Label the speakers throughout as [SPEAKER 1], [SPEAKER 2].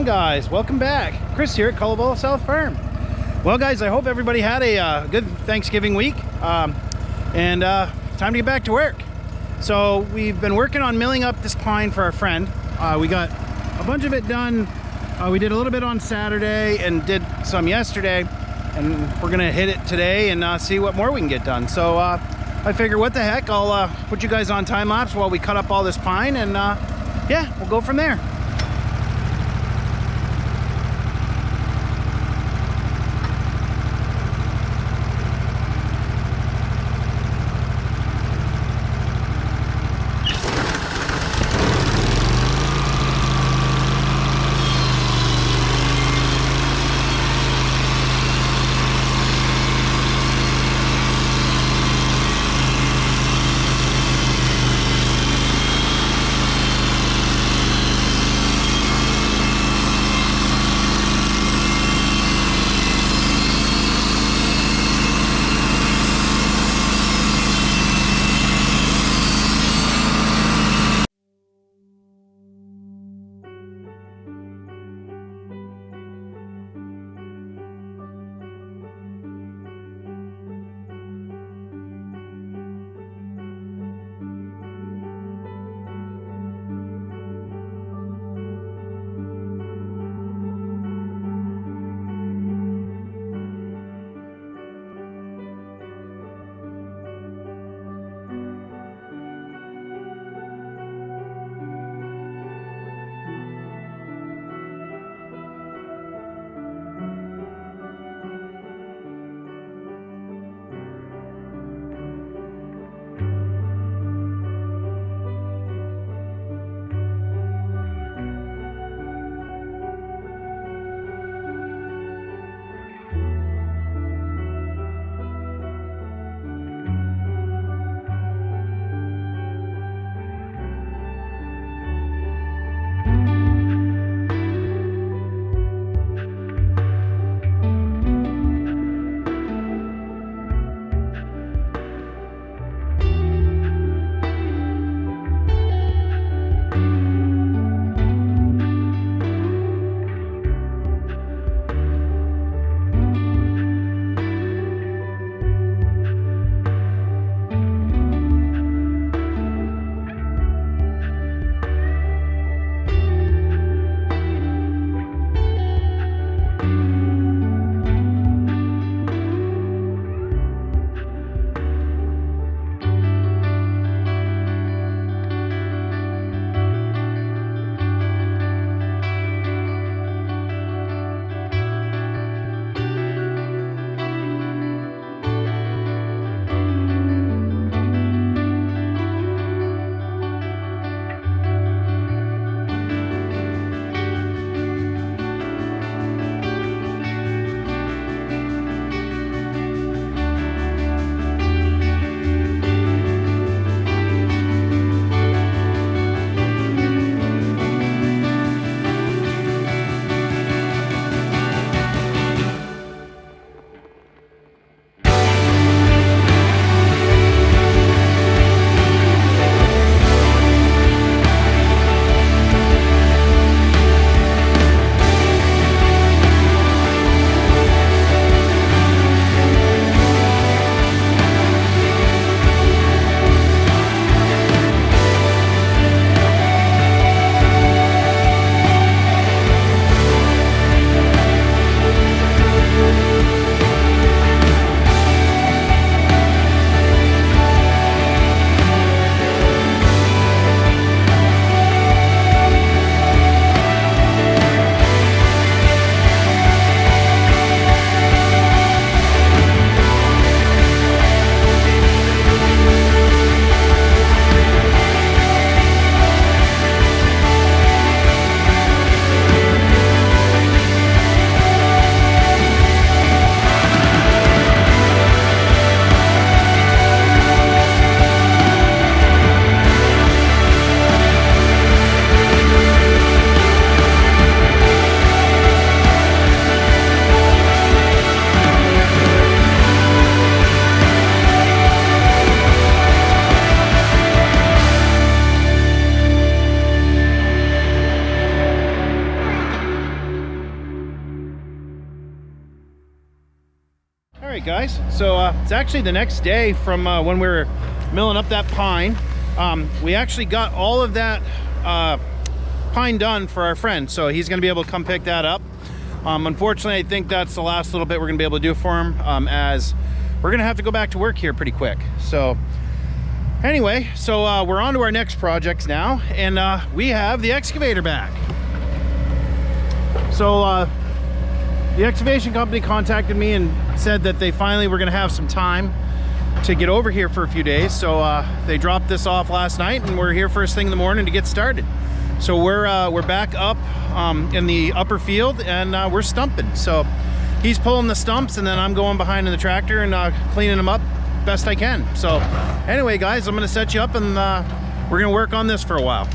[SPEAKER 1] on, guys? Welcome back. Chris here at Cullowbulla South Farm. Well, guys, I hope everybody had a good Thanksgiving week, and time to get back to work. So we've been working on milling up this pine for our friend. We got a bunch of it done. We did a little bit on Saturday and did some yesterday, and we're gonna hit it today and see what more we can get done. So I figure, what the heck, I'll put you guys on time lapse while we cut up all this pine, and yeah, we'll go from there. right, guys, so it's actually the next day from when we were milling up that pine. We actually got all of that pine done for our friend, so he's going to be able to come pick that up. Unfortunately, I think that's the last little bit we're going to be able to do for him, as we're going to have to go back to work here pretty quick. So anyway, so we're on to our next projects now, and we have the excavator back. So the excavation company contacted me and said that they finally were going to have some time to get over here for a few days. So they dropped this off last night, and we're here first thing in the morning to get started. So we're back up in the upper field, and we're stumping. So he's pulling the stumps, and then I'm going behind in the tractor and cleaning them up best I can. So anyway, guys, I'm going to set you up, and we're going to work on this for a while.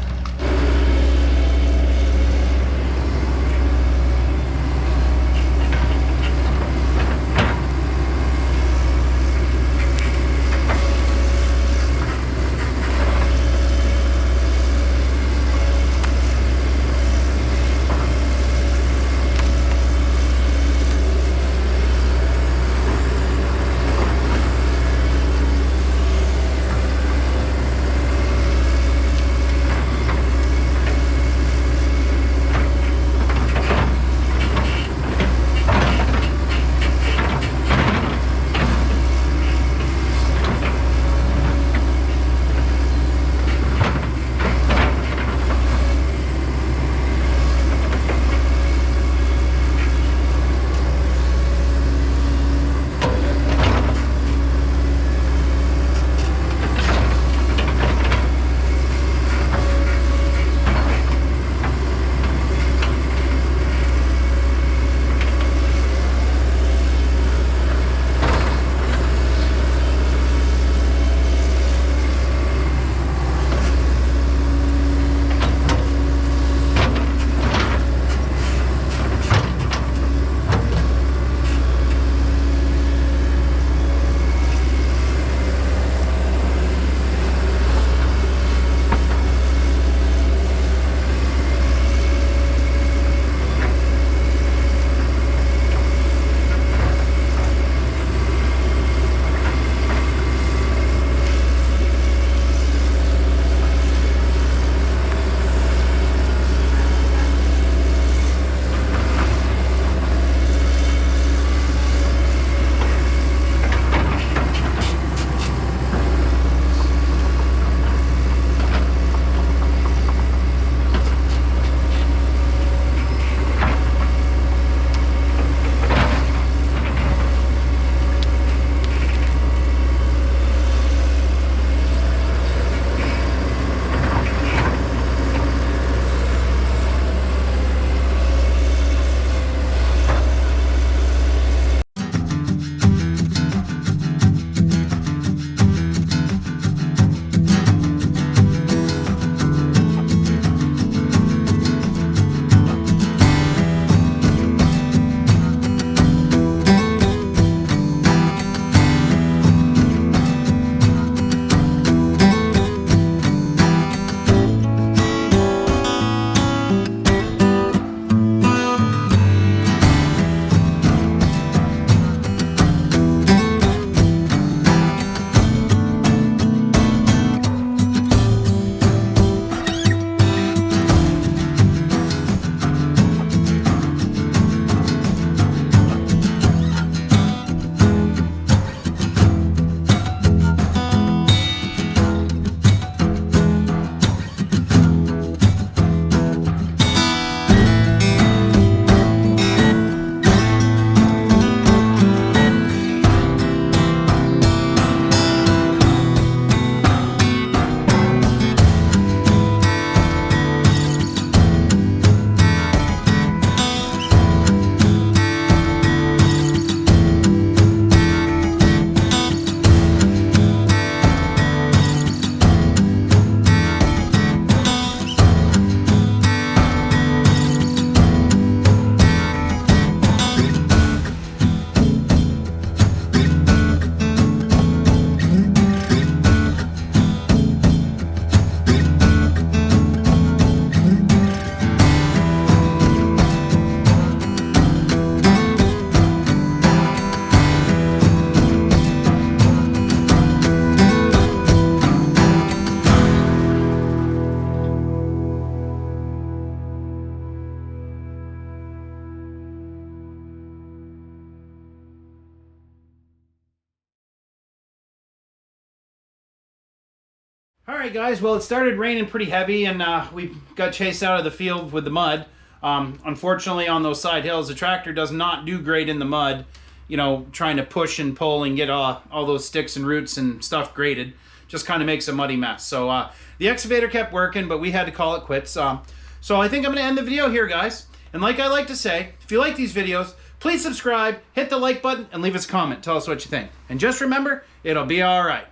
[SPEAKER 1] All right, guys, well, it started raining pretty heavy, and we got chased out of the field with the mud. Unfortunately, on those side hills, the tractor does not do great in the mud, you know, trying to push and pull and get all those sticks and roots and stuff graded. Just kind of makes a muddy mess. So the excavator kept working, but we had to call it quits. So I think I'm going to end the video here, guys. And like I like to say, if you like these videos, please subscribe, hit the like button, and leave us a comment. Tell us what you think. And just remember, it'll be all right.